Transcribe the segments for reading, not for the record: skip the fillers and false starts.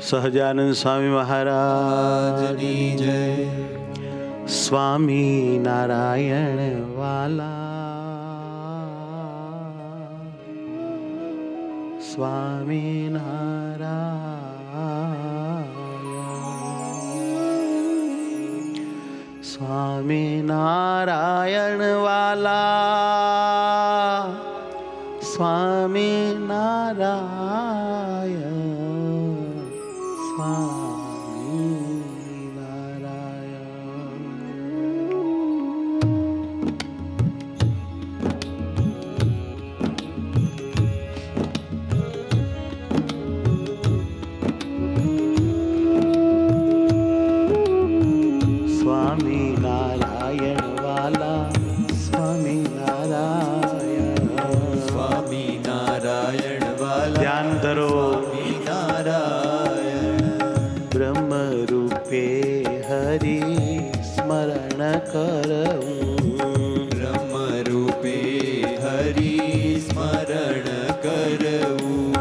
સહજાનંદ સ્વામી મહારાજની જય. સ્વામી નારાયણ વાલા, સ્વામી નારાયણ, સ્વામી નારાયણ વાલા, સ્વામી નારાયણ, સ્વામિનારાયણ વાલા, સ્વામિનારાયણ, સ્વામિનારાયણ વાલા. ધ્યાન ધરો. બ્રહ્મ રૂપે હરિ સ્મરણ કરવું, બ્રહ્મ રૂપે હરિ સ્મરણ કરવું.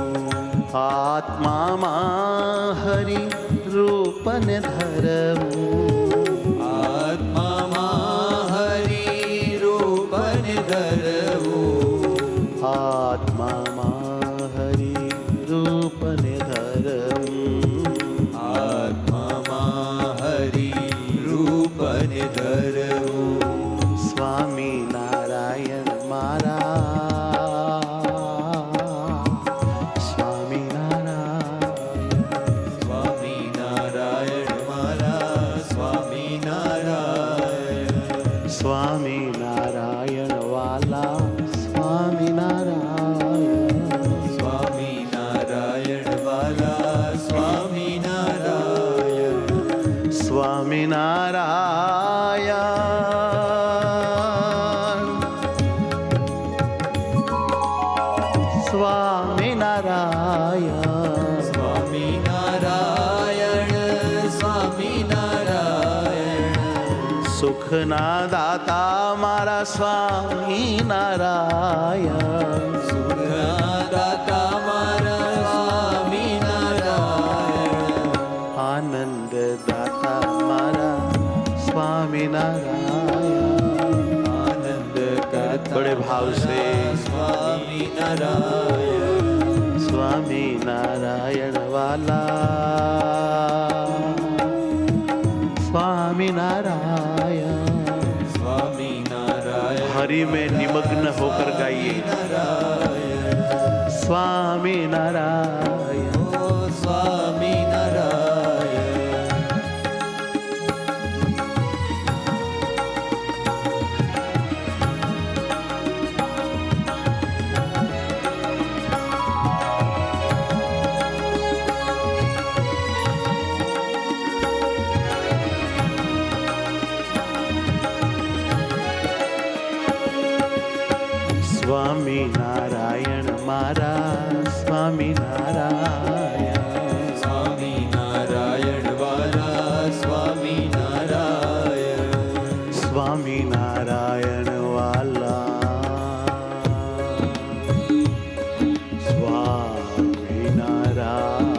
આત્મામાં હરિ રૂપને ધરવું, આત્મામાં હરિ રૂપને ધરવું, આત્મામાં હરિ રૂપને ધરવું, આત્મામાં હરિ રૂપને ધરવું. સ્વામિનારાયણ મારા, સ્વામિનારાયણ, સ્વામિનારાયણ મારા, સ્વામિનારાયણ, સ્વામિનારાયણ વાલા, સ્વામિનારાયણ, સ્વામિનારાયણ વાલા, સ્વામિનારાયણ, સ્વામિનારાયણ, સ્વામિનારાયણ, સ્વામિનારાયણ, સ્વામિનારાયણ. સુખના દાતા મારા સ્વામિનારાયણ, સુખના દાતા મારા સ્વામિનારાયણ, આનંદ દાતા મારા સ્વામિનારાયણ, આનંદ દાતા બड़े भाव से સ્વામિનારાયણ, સ્વામિનારાયણ વાલા, स्वामीनारायण, स्वामीनारायण. हरि में निमग्न होकर गाइए. स्वामीनारायण, स्वामीनारायण. સ્વામિનારાયણ મારા, સ્વામિનારાયણ, સ્વામિનારાયણ વાલા, સ્વામિનારાયણ, સ્વામિનારાયણ વાલા, સ્વામિનારાયણ,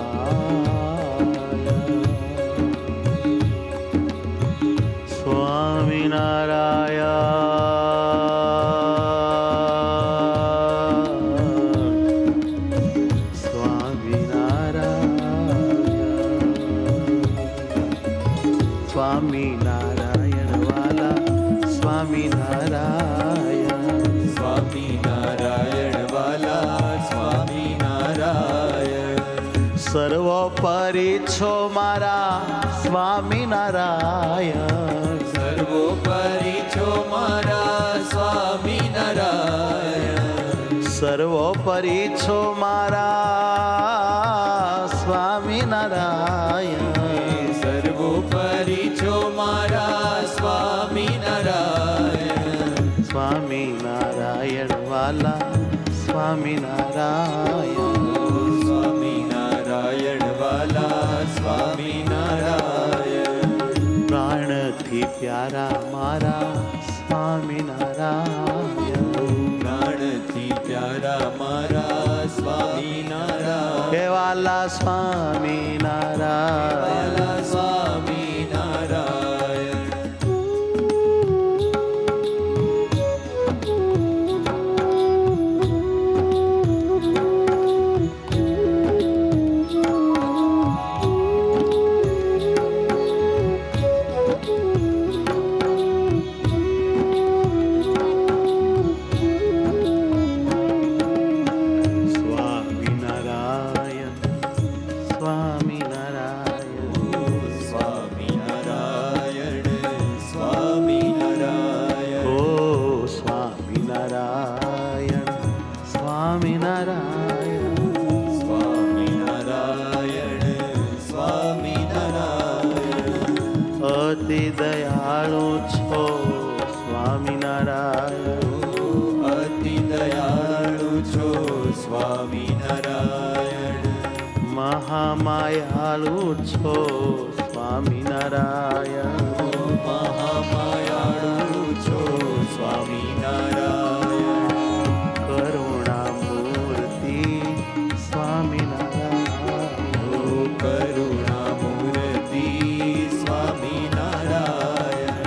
સ્વામિનારાયણ. સ્વામિનારાયણ વાલા, સ્વામિનારાયણ, સ્વામિનારાયણ વાલા, સ્વામિનારાયણ. સર્વોપરી છો મારા સ્વામિનારાયણ, સર્વોપરી છો મારા સ્વામિનારાયણ, સર્વોપરી છો મારા સ્વામિનારાયણ, સર્વોપરી છો મારા સ્વામિનારાયણ, સ્વામિનારાયણ વાલા, સ્વામિનારાયણ, સ્વામિનારાયણ વાલા, સ્વામિનારાયણ. પ્રાણથી પ્યારા મારા સ્વામિનારાયણ, પ્રાણથી પ્યારા મારા સ્વામિનારાયણ, હે વાલા સ્વામી નારાયણ, સ્વામી નારાયણ. અતિ દયાળુ છો સ્વામિનારાયણ, અતિ દયાળુ છો સ્વામિનારાયણ. મહામાયાળુ છો સ્વામિનારાયણ, મહામાયાળુ છો સ્વામિનારાયણ. કરુણામૂર્તિ સ્વામિનારાયણ, કરુણામૂર્તિ સ્વામિનારાયણ.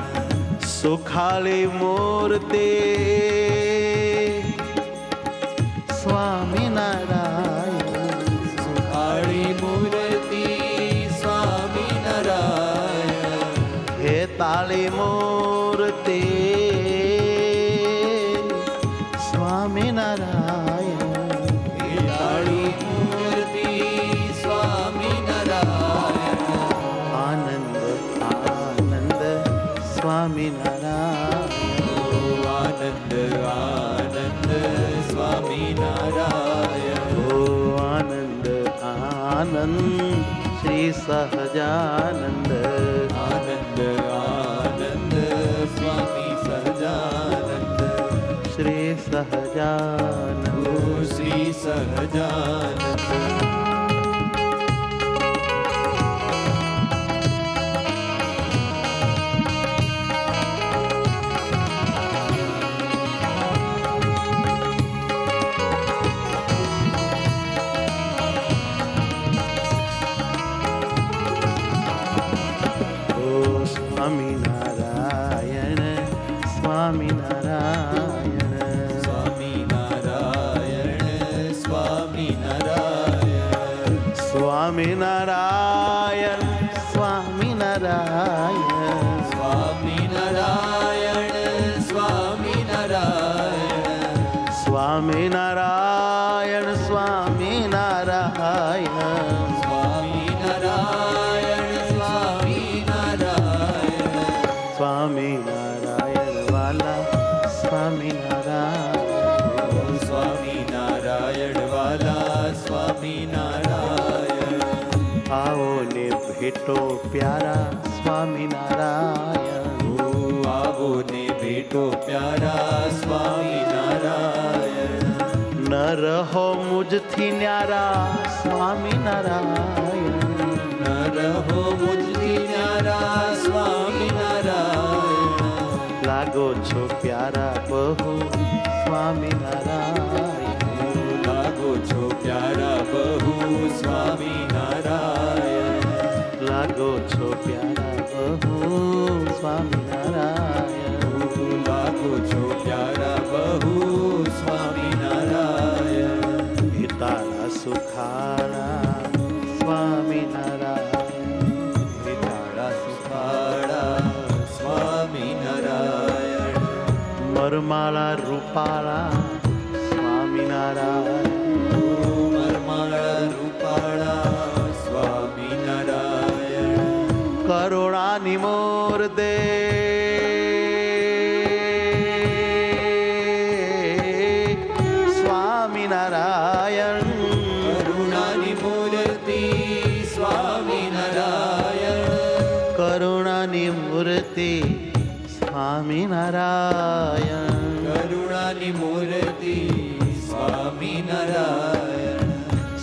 સુખાળી મૂર્તિ સ્વામિનારાયણ, સુખાળી મૂર્તિ સ્વામિનારાયણ. હેતાળી મૂર્તિ સ્વામિનારાયણ, હેતાળી મૂર્તિ સ્વામિનારાયણ. આનંદ આનંદ સ્વામિનારાયણ, આનંદ આનંદ સ્વામિનારાયણ. ઓ આનંદ આનંદ શ્રી સહજાનંદ, આનંદ આનંદ સ્વામી સહજાનંદ. શ્રી સહજાનંદ, શ્રી સહજાનંદ. સ્વામિનારાયણ સ્વામિનારાયણ, સ્વામિનારાયણ સ્વામિનારાયણ. સ્વામિનારાયણ સ્વામિનારાયણ, સ્વામિનારાયણ સ્વામિનારાયણ. સ્વામિનારાયણ સ્વામિનારાયણ, સ્વામિનારાયણ સ્વામિનારાયણ. સ્વામિનારાયણ વાલા સ્વામિનારાયણ, સ્વામિનારાયણ વાલા સ્વામિનારાયણ. આવો ને ભેટો પ્યારા સ્વામિનારાયણ, આવો ને ભેટો પ્યારા સ્વામિનારાયણ. ન રહો મુજથી ન્યારા સ્વામિનારાયણ, ન રહો મુજથી ન્યારા સ્વામિનારાયણ. લાગો છો પ્યારા બહુ સ્વામિનારાયણ, લાગો છો પ્યારા બહુ સ્વામિનારાયણ. લાગો છો પ્યારા બહુ સ્વામિનારાયણ, લાગો છો પ્યારા બહુ સ્વામિનારાયણ. હે તારા સુખાળા સ્વામિનારાયણ, હે તારા સુખાળા સ્વામિનારાયણ. મરમાળા રૂપાળા સ્વામિનારાયણ, મરમાળા રૂપાળા સ્વામિનારાયણ. કરુણાની મૂર્તે સ્વામિનારાયણ, કરુણાની મૂર્તિ સ્વામિનારાયણ. કરુણાની મૂર્તિ સ્વામિનારાયણ, કરુણાની મૂર્તિ સ્વામિનારાયણ.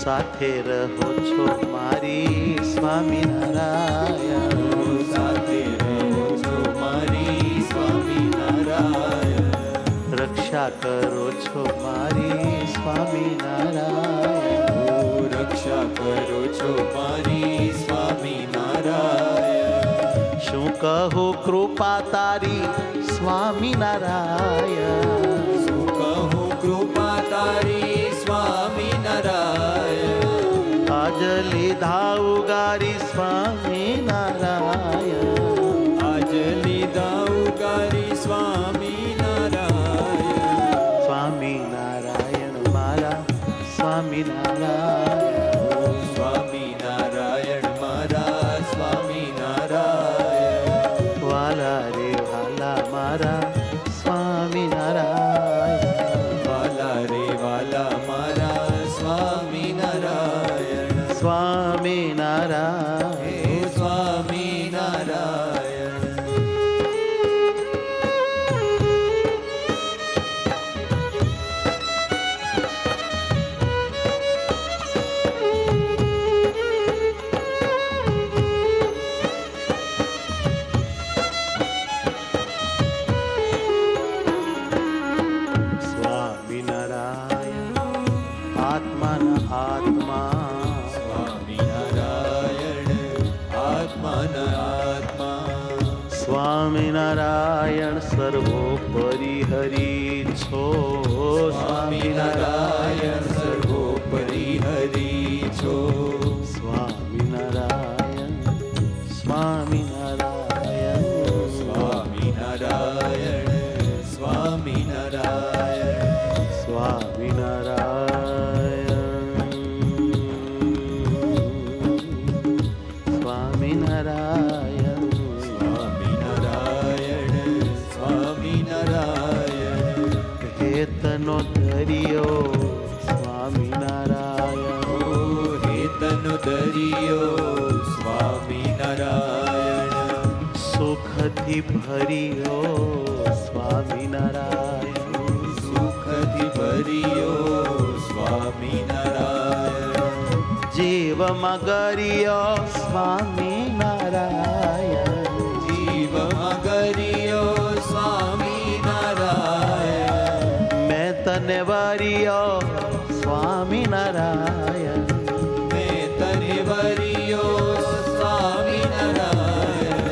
સાથે રહો છો મારી સ્વામિનારાયણ, સાથે રહો છો મારી સ્વામિનારાયણ. રક્ષા કરો છો મારી સ્વામિનારાયણ, રક્ષા છો મારી સ્વામિનારાયણ. શું કહું કૃપા તારી સ્વામિનારાયણ. શું કહું કૃપા તારી સ્વામિનારાયણ. આજ લીધા ઉગારી સ્વામિનારાયણ. આજ લીધા ઉગારી સ્વામિનારાયણ. સ્વામિનારાયણ મારા સ્વામિનારાયણ. સ્વામિનારાયણ મારા સ્વામિનારાયણ. વાલા રે વાલા મારા સ્વામિનારાયણ. વાલા રે વાલા મારા સ્વામિનારાયણ. સ્વામિનારાયણ. હે સ્વામિનારાયણ. સ્વામિનારાયણ આત્માના આત્મા. સ્વામિનારાયણ આત્માના આત્મા. સ્વામિનારાયણ સર્વોપરી હરિ છો. સ્વામિનારાયણ સર્વોપરી હરિ છો. સ્વામિનારાયણ સ્વામિનારાયણ. સ્વામિનારાયણ સ્વામિનારાયણ. સ્વામિનારાયણ સ્વામિનારાયણ. સ્વામિનારાયણ સ્વામિનારાયણ. હેતનો દરિયો સ્વામિનારાયણ. હેતનો દરિયો સ્વામિનારાયણ. સુખથી ભર્યો સ્વામિનારાયણ. સુખથી ભર્યો સ્વામિનારાયણ. જીવમાં ગરિયો સ્વામિનારાયણ. જીવમાં કર્યો સ્વામિનારાયણ. મેં તને વરિયો સ્વામિનારાયણ. મેં તને વર્યો સ્વામિનારાયણ.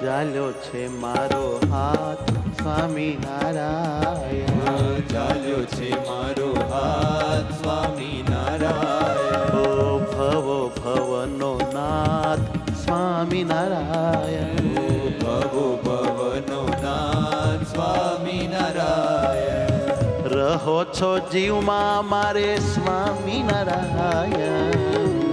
ચાલ્યો છે મારો હાથ સ્વામિનારાયણ. ચાલ્યો છે મારો હાથ સ્વામિનારાયણ. ઓ ભવો ભવનો નાથ સ્વામિનારાયણ. ભવો ભવનો નાથ સ્વામિનારાયણ. રહો છો જીવમાં મારે સ્વામિનારાયણ.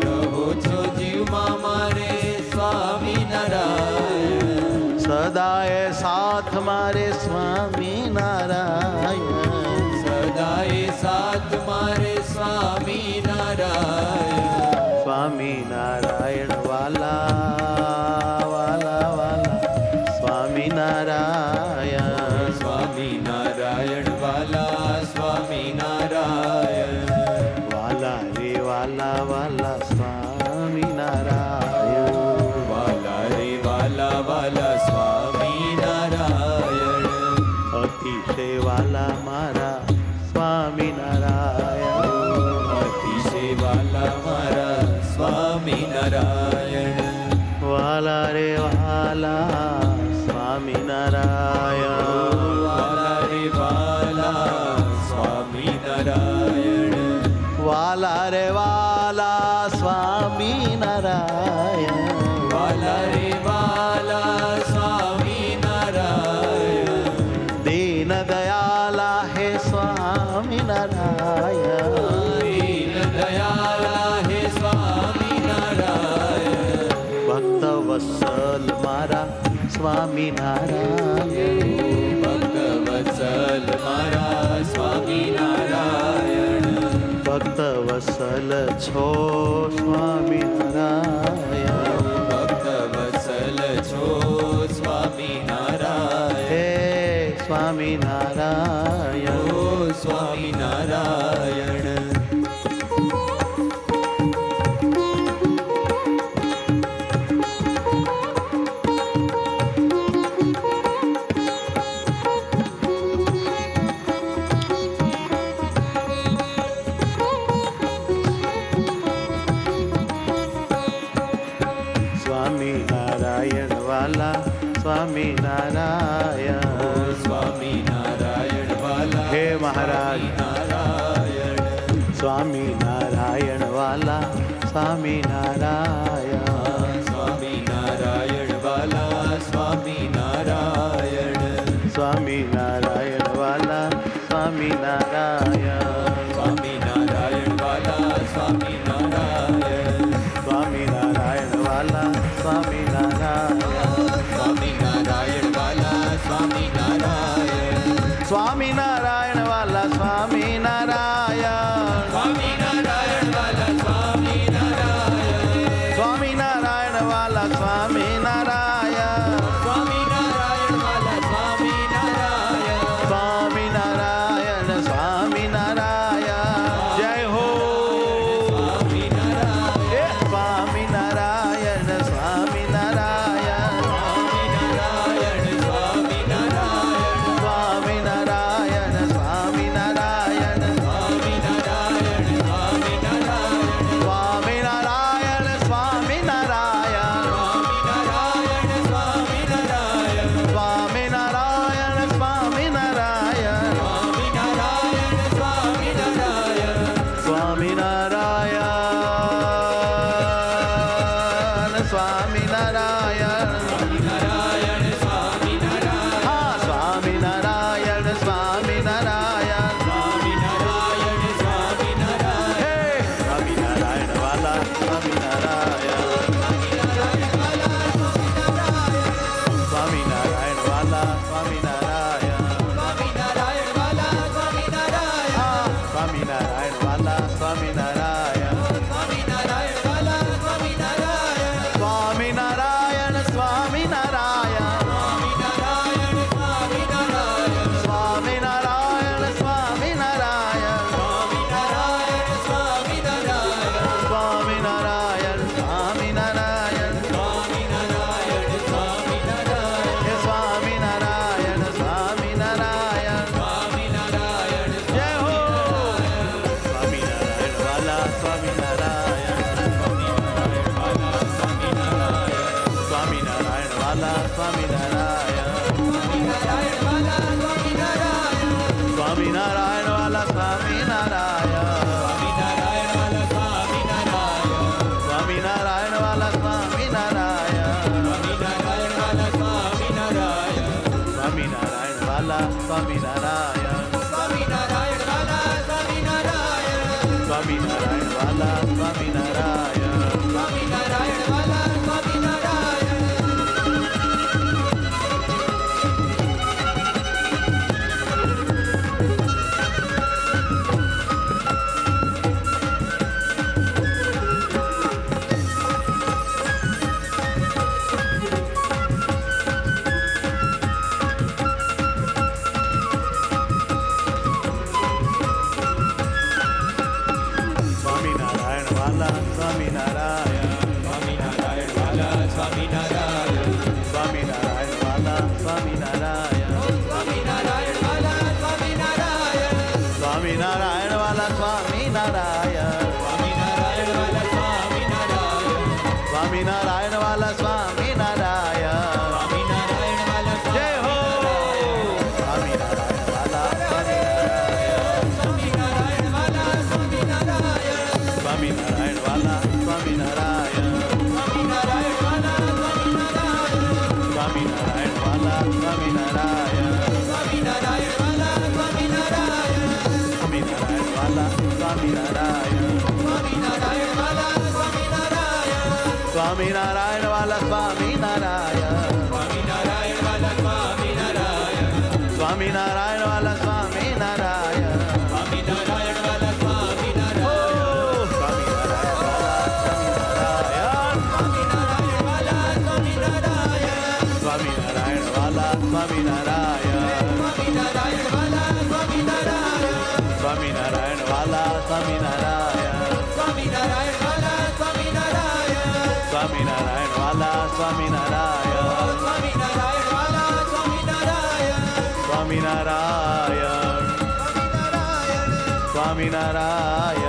રહો છો જીવમાં મારે સ્વામિનારાયણ. સદાય સાથ મારે સ્વામિનારાયણ. સદાય સાથ મારે સ્વામિનારાયણ. સ્વામિનારાયણ વાલા વાલા વાલા સ્વામિનારાયણ. સ્વામિનારાયણ વાલા સ્વામિનારાયણ. વાલા રે વાલા વાલા સ્વામિનારાયણ. વાલા રે વાલા વાલા સ્વામિનારાયણ. અતિશય વાલા મારા સ્વામિનારાયણ. અતિશય વાલા મારા સ્વામિનારાયણ. વાલા રે વાલા સ્વામિનારાયણ. વાલા રે વાલા સ્વામિનારાયણ. વાલા રે વાલા સ્વામિનારાયણ. વાલા રે વાલા સ્વામિનારાયણ. દીન દયાલા હે સ્વામિનારાયણ. દીન દયાલા હે સ્વામિનારાયણ. ભક્ત વત્સલ મારા સ્વામિનારાયણ. ભક્ત વત્સલ મારા સ્વામિનારાયણ. ભક્ત વત્સલ છો સ્વામિનારાયણ. ભક્ત વત્સલ છો સ્વામિનારાયણ. હે સ્વામિનારાયણ. ઓ સ્વામિનારાયણ. સ્વામી નારાયણ. સ્વામી નારાયણ વાલા હે મહારાજ. નારાયણ સ્વામી નારાયણ વાલા સ્વામી નારાયણ. સ્વામી નારાયણ વાલા સ્વામી નારાયણ સ્વામી નારાયણ વાલા સ્વામી નારાયણ. સ્વામી નારાયણ વાલા સ્વામી નારાયણ સ્વામી નારાયણ વાલા સ્વામી નારાયણ. સ્વામી નારાયણ વાલા સ્વામી નારાયણ સ્વામી નારાયણ વાલા સ્વામી નારાયણ. સ્વામી નારાયણ વાલા સ્વામી નારાયણ સ્વામી નારાયણ વાલા સ્વામી નારાયણ. સ્વામી નારાયણ વાલા સ્વામી નારાયણ સ્વામી નારાયણ સ્વામી નારાયણ. જય હો. સ્વામી નારાયણ એ સ્વામી નારાયણ સ્વામી નારાયણ. સ્વામી નારાયણ સ્વામી નારાયણ સ્વામી નારાયણ સ્વામી નારાયણ. સ્વામી નારાયણ સ્વામી નારાયણ સ્વામી નારાયણ સ્વામી નારાયણ. સ્વામી નારાયણ સ્વામી નારાયણ સ્વામી નારાયણ સ્વામી નારાયણ. સ્વામી નારાયણ સ્વામી નારાયણ સ્વામી નારાયણ સ્વામી નારાયણ. નારાયણ સ્વામી નારાયણ હા સ્વામી નારાયણ સ્વામી નારાયણ. સ્વામી નારાયણ સ્વામી નારાયણ હે સ્વામી નારાયણ વાલા સ્વામી નારાયણ. સ્વામી નારાયણ વાલા સ્વામી નારાયણ. સ્વામી નારાયણ વાલા સ્વામી નારાયણ હા સ્વામી નારાયણ વાલા સ્વામી નારાયણ. સ્વામી નારાયણ વાલા સ્વામી નારાયણ સ્વામી નારાયણ સ્વામી નારાયણ. સ્વામી નારાયણ સ્વામી નારાયણ સ્વામી નારાયણ સ્વામી નારાયણ. સ્વામી નારાયણ સ્વામી નારાયણ સ્વામી નારાયણ સ્વામી નારાયણ. સ્વામી નારાયણ સ્વામી નારાયણ હે સ્વામી નારાયણ સ્વામી નારાયણ. સ્વામી નારાયણ જય હો. સ્વામી નારાયણ વાલા સ્વામી નારાયણ. સ્વામી નારાયણ વાલા સ્વામી નારાયણ. સ્વામી નારાયણ વાલા સ્વામી નારાયણ. સ્વામી નારાયણ વાલા સ્વામી નારાયણ. સ્વામી નારાયણ વાલા સ્વામી નારાયણ. સ્વામી નારાયણ વાલા સ્વામી નારાયણ. સ્વામિનારાયણ વાલા સ્વામિનારાયણ. સ્વામિનારાયણ વાલા સ્વામિનારાયણ સ્વામિનારાયણ વાલા સ્વામિનારાયણ. સ્વામિનારાયણ વાલા સ્વામિનારાયણ સ્વામિનારાયણ વાલા સ્વામિનારાયણ. સ્વામિનારાયણ વાલા સ્વામિનારાયણ સ્વામિનારાયણ વાલા સ્વામિનારાયણ. સ્વામિનારાયણ વાલા જય હો. સ્વામિનારાયણ વાલા સ્વામિનારાયણ. સ્વામિનારાયણ વાલા સ્વામિનારાયણ સ્વામિનારાયણ વાલા સ્વામિનારાયણ. સ્વામિનારાયણ વાલા સ્વામિનારાયણ સ્વામિનારાયણ વાલા સ્વામિનારાયણ. સ્વામિનારાયણ વાલા સ્વામિનારાયણ સ્વામિનારાયણ વાલા સ્વામિનારાયણ. સ્વામિનારાયણ વાલા સ્વામિનારાયણ સ્વામિનારાયણ વાલા સ્વામિનારાયણ. સ્વામિનારાયણ વાલા સ્વામિનારાયણ સ્વામિનારાયણ વાલા સ્વામિનારાયણ. સ્વામિનારાયણ વાલા સ્વામિનારાયણ ઓ સ્વામિનારાયણ વાલા સ્વામિનારાયણ. સ્વામિનારાયણ વાલા સ્વામિનારાયણ સ્વામિનારાયણ વાલા સ્વામિનારાયણ. સ્વામિનારાયણ વાલા સ્વામિનારાયણ સ્વામિનારાયણ વાલા સ્વામિનારાયણ. સ્વામિનારાયણ વાલા સ્વામિનારાયણ સ્વામિનારાયણ વાલા સ્વામિનારાયણ. સ્વામિનારાયણ સ્વામિનારાયણ.